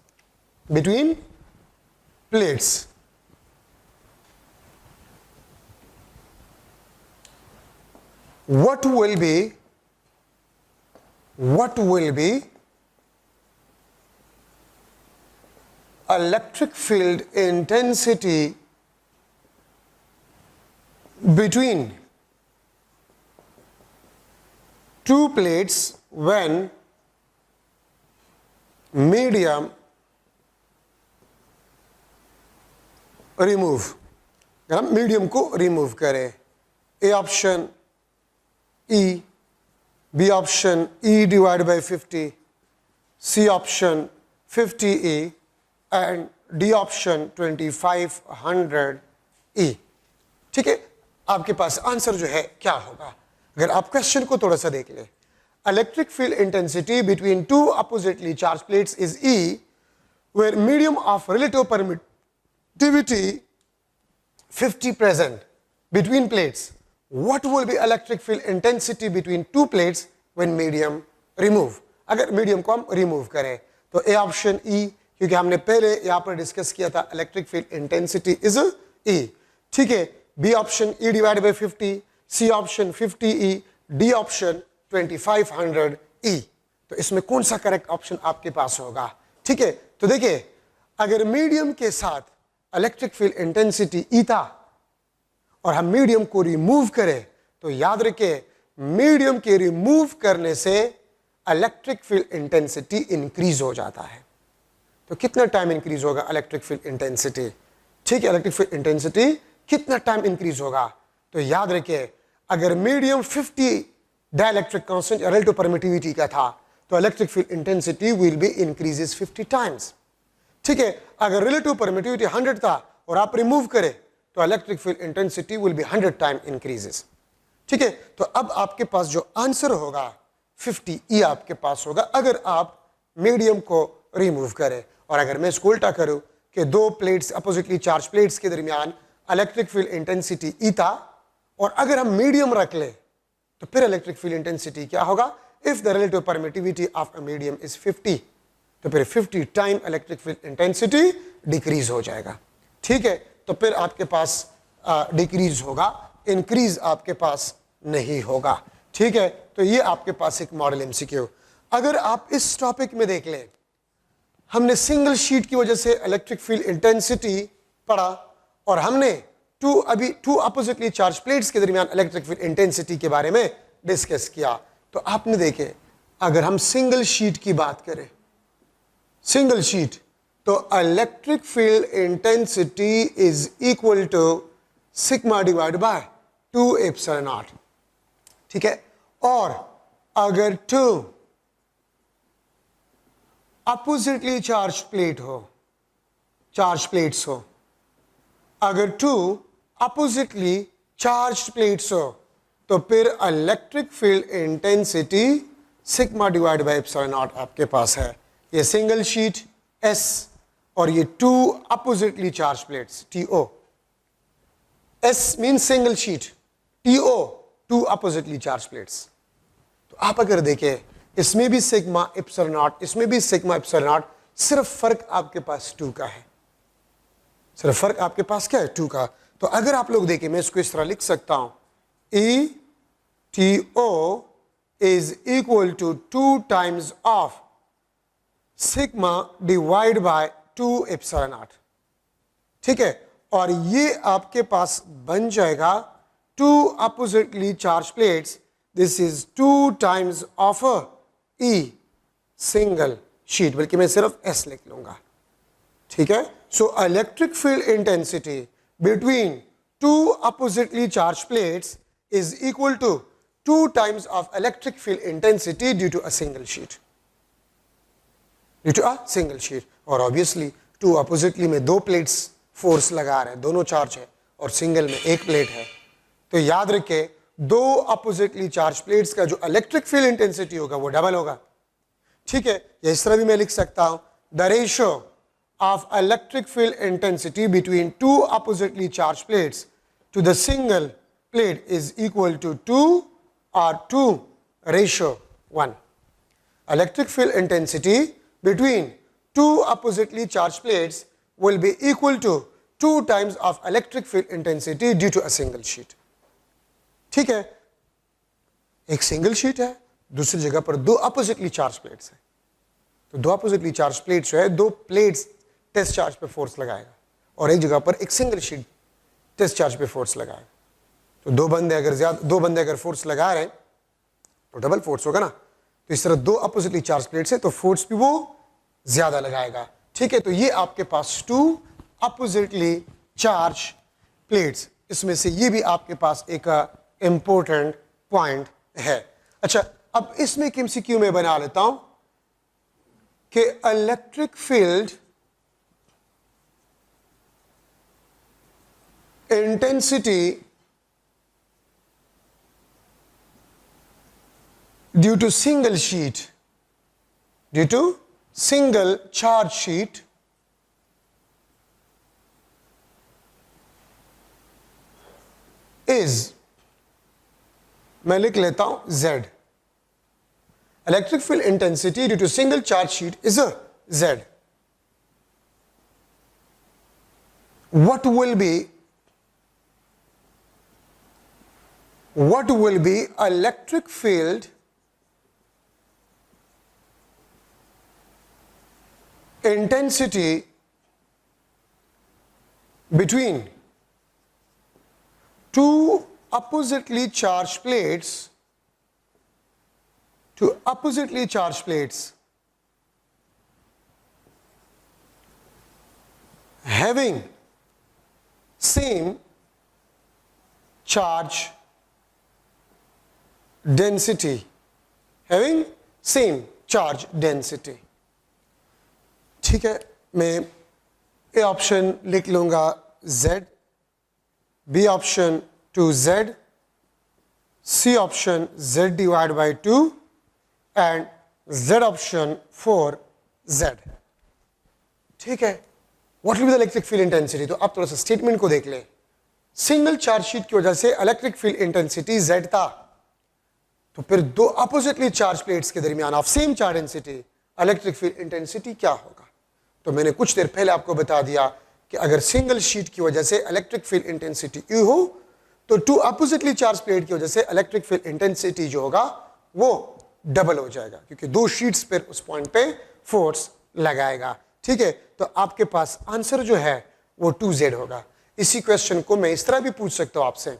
what will be electric field intensity between two plates when medium remove, हम medium को remove करें। A option E, B option E divide by 50, C option 50E and D option 2500E, ठीक है। आपके पास answer जो है क्या होगा, अगर आप क्वेश्चन को थोड़ा सा देख लें। Electric field intensity between two oppositely charge plates is E, where medium of relative permittivity 50 present between plates. What will be electric field intensity between two plates when medium remove? अगर medium को हम remove करें तो A option E, क्योंकि हमने पहले यहाँ पर डिस्कस किया था electric field intensity is E, ठीक है। B option E divide by 50, C option 50E, D option 2500 E। तो इसमें कौन सा करेक्ट ऑप्शन आपके पास होगा? ठीक है, तो देखिए, अगर मीडियम के साथ इलेक्ट्रिक फील्ड इंटेंसिटी E था और हम मीडियम को रिमूव करें, तो याद रखिए मीडियम के रिमूव करने से इलेक्ट्रिक फील्ड इंटेंसिटी इंक्रीज हो जाता है। तो कितना टाइम इंक्रीज होगा इलेक्ट्रिक फील्ड इंटेंसिटी? ठीक है, इलेक्ट्रिक फील्ड इंटेंसिटी कितना टाइम इंक्रीज होगा? तो याद रखिए अगर मीडियम 50 डाइलेक्ट्रिक कांस्टेंट या रिलेटिव परमिटिविटी का था, तो electric field intensity will B increases 50 times. ठीक है, अगर रिलेटिव परमिटिविटी 100 था और आप रिमूव करें, तो electric field intensity will B 100 time increases. ठीक है, तो अब आपके पास जो आंसर होगा 50 E आपके पास होगा अगर आप मीडियम को रिमूव करें। और अगर मैं इसको उल्टा करूं कि दो प्लेट्स अपोजिटली चार्ज प्लेट्स के दरमियान इलेक्ट्रिक फील्ड इंटेंसिटी E था और अगर हम मीडियम रख ले, तो फिर इलेक्ट्रिक फील्ड इंटेंसिटी क्या होगा? If the relative permittivity of a medium is 50, तो फिर 50 time electric field intensity decrease हो जाएगा। ठीक है, तो फिर आपके पास डिक्रीज होगा, इंक्रीज आपके पास नहीं होगा। ठीक है, तो ये आपके पास एक मॉडल एमसीक्यू। अगर आप इस टॉपिक में देख लें, हमने सिंगल शीट की वजह से इलेक्ट्रिक फील्ड इंटेंसिटी पढ़ा और हमने टू अपोजिटली चार्ज प्लेट्स के दरमियान इलेक्ट्रिक फील्ड इंटेंसिटी के बारे में डिस्कस किया। तो आपने देखे अगर हम सिंगल शीट की बात करें, सिंगल शीट, तो electric field intensity is equal to sigma divide by 2 epsilon naught. ठीक है, और अगर टू अपोजिटली चार्ज प्लेट हो, चार्ज प्लेट्स हो, अगर टू अपोजिटली चार्ज प्लेट्स हो, तो फिर electric field intensity sigma divide by epsilon naught आपके पास है। ये सिंगल शीट S और ये two oppositely charge plates TO। S mean single sheet, TO two oppositely charge plates. तो आप अगर देखें इसमें भी सिग्मा एप्सिलॉन नॉट, इसमें भी सिग्मा एप्सिलॉन नॉट, सिर्फ फर्क आपके पास 2 का है। सिर्फ फर्क आपके पास क्या है? 2 का। तो अगर आप लोग देखें, मैं इसको इस तरह लिख सकता हूं, ETO is equal to 2 times of sigma divide by 2 epsilon naught. ठीक है, और ये आपके पास बन जाएगा 2 oppositely charge plates, this is 2 times of E single sheet, बल्कि मैं सिर्फ S लिख लूंगा। ठीक है, so electric field intensity between 2 oppositely charge plates is equal to 2 times of electric field intensity due to a single sheet, due to a single sheet। और obviously 2 oppositely में 2 plates force लगा रहे हैं, दोनों चार्ज है, और single में 1 plate है। तो याद रखे 2 अपोजिटली चार्ज प्लेट्स का जो इलेक्ट्रिक फील्ड इंटेंसिटी होगा वो डबल होगा। ठीक है, या इस तरह भी मैं लिख सकता हूं, the ratio of electric field intensity between 2 oppositely charge plates to the single plate is equal to 2 or 2 ratio 1. Electric field intensity between 2 oppositely charged plates will be equal to 2 times of electric field intensity due to a single sheet. ठीक है, एक single sheet है, दूसरी जगह पर 2 oppositely charge plates है। तो 2 oppositely charge plates जो है, 2 प्लेट्स टेस्ट चार्ज पे फोर्स लगाएगा और एक जगह पर एक सिंगल शीट टेस्ट चार्ज पे फोर्स लगाएगा। तो 2 बंदे अगर फोर्स लगा रहे हैं तो डबल फोर्स होगा ना। तो इस तरह 2 अपोजिटली चार्ज प्लेट्स है तो फोर्स भी वो ज्यादा लगाएगा। ठीक है, तो ये आपके पास 2 अपोजिटली चार्ज प्लेट्स, इसमें से ये भी आपके पास एक इंपॉर्टेंट पॉइंट है। अच्छा, अब इसमें एक एमसीक्यू में बना लेता हूं कि electric field intensity due to single sheet, due to single charge sheet is, मैं लिख लेता हूं Z। Electric field intensity due to single charge sheet is a Z. What will be electric field intensity between two oppositely charged plates, having same charge density, ठीक है, मैं A option लिख लूंगा Z, B option 2Z, C option Z divide by 2 and Z option 4Z। ठीक है, what will be the electric field intensity? तो आप थोड़ा सा स्टेटमेंट को देख लें। सिंगल चार्ज शीट की वजह से इलेक्ट्रिक फील्ड इंटेंसिटी Z था, तो फिर दो अपोजिटली चार्ज प्लेट्स के दरमियान of same charge density electric field intensity क्या होगा? तो मैंने कुछ देर पहले आपको बता दिया कि अगर सिंगल शीट की वजह से इलेक्ट्रिक फील्ड इंटेंसिटी E हो, तो टू अपोजिटली चार्ज प्लेट की वजह से इलेक्ट्रिक फील्ड इंटेंसिटी जो होगा वो डबल हो जाएगा, क्योंकि दो शीट्स पर उस पॉइंट पे फोर्स लगाएगा। ठीक है, तो आपके पास आंसर जो है वो 2Z होगा। इसी क्वेश्चन को मैं इस तरह भी पूछ सकता हूं आपसे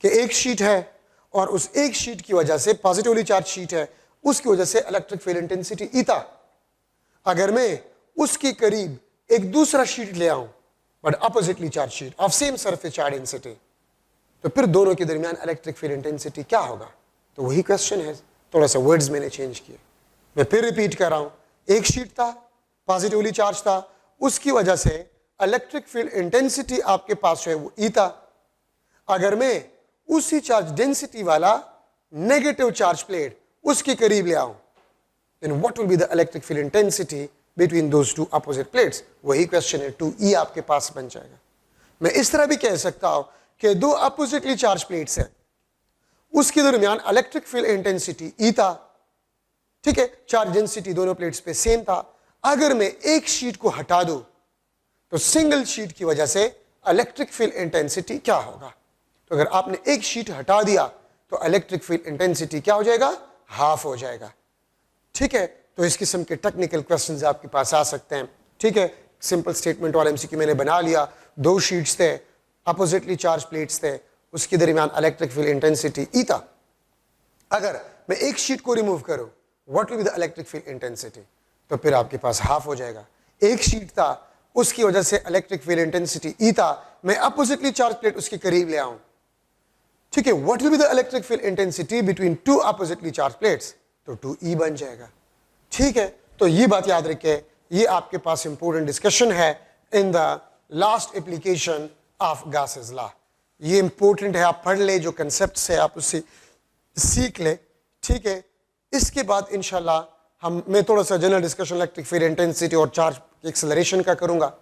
कि एक शीट है और उस एक शीट की वजह से पॉजिटिवली चार्ज शीट है, उसकी वजह से इलेक्ट्रिक फील्ड इंटेंसिटी E था। अगर मैं उसके करीब एक दूसरा शीट ले आऊं but oppositely charge sheet of same surface charge density, तो फिर दोनों के दरमियान इलेक्ट्रिक फील्ड इंटेंसिटी क्या होगा? तो वही क्वेश्चन है, थोड़ा सा वर्ड्स मैंने चेंज किए। मैं फिर रिपीट कर रहा हूं, एक शीट था, पॉजिटिवली चार्ज था, उसकी वजह से इलेक्ट्रिक फील्ड इंटेंसिटी आपके पास है वो E था। अगर मैं उसी चार्ज डेंसिटी वाला नेगेटिव चार्ज प्लेट उसके करीब ले आऊं, then what will be the electric field intensity between those two opposite plates? वही क्वेश्चन है, 2E आपके पास बन जाएगा। मैं इस तरह भी कह सकता हूं कि दो अपोजिटली चार्ज प्लेट्स हैं, उसके दरमियान इलेक्ट्रिक फील्ड इंटेंसिटी E था। ठीक है, चार्ज डेंसिटी दोनों प्लेट्स पे सेम था। अगर मैं एक शीट को हटा दूं तो सिंगल शीट की वजह से इलेक्ट्रिक फील्ड इंटेंसिटी क्या होगा? तो अगर आपने एक शीट हटा दिया तो इलेक्ट्रिक फील्ड इंटेंसिटी क्या हो जाएगा? हाफ हो जाएगा। ठीक है, तो इस किस्म के टेक्निकल क्वेश्चंस आपके पास आ सकते हैं। ठीक है, सिंपल स्टेटमेंट वाला एमसीक्यू मैंने बना लिया। दो शीट्स थे, अपोजिटली चार्ज प्लेट्स थे, उसके दरमियान इलेक्ट्रिक फील्ड इंटेंसिटी E था। अगर मैं एक शीट को रिमूव करूं, what will be the electric field intensity? तो फिर आपके पास हाफ हो जाएगा। एक शीट था, उसकी वजह से इलेक्ट्रिक फील्ड इंटेंसिटी E था, मैं अपोजिटली चार्ज प्लेट उसके करीब ले आऊं, ठीक है, what will be the electric field intensity between two oppositely charge plates? तो 2E बन जाएगा। ठीक है, तो ये बात याद रखें, ये आपके पास इंपॉर्टेंट डिस्कशन है in the last application of Gauss's law. ये इंपॉर्टेंट है, आप पढ़ ले, जो कंसेप्ट्स है आप उससे सीख ले। ठीक है, इसके बाद इंशाल्लाह मैं थोड़ा सा general discussion electric field intensity और चार्ज एक्सेलरेशन का करूंगा,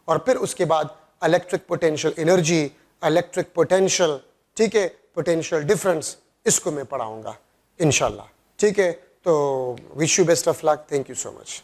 और फिर उसके बाद electric potential energy, electric potential, ठीक है, पोटेंशियल डिफरेंस, इसको मैं पढ़ाऊंगा इंशाल्लाह। ठीक है, तो wish you best of luck. Thank you so much.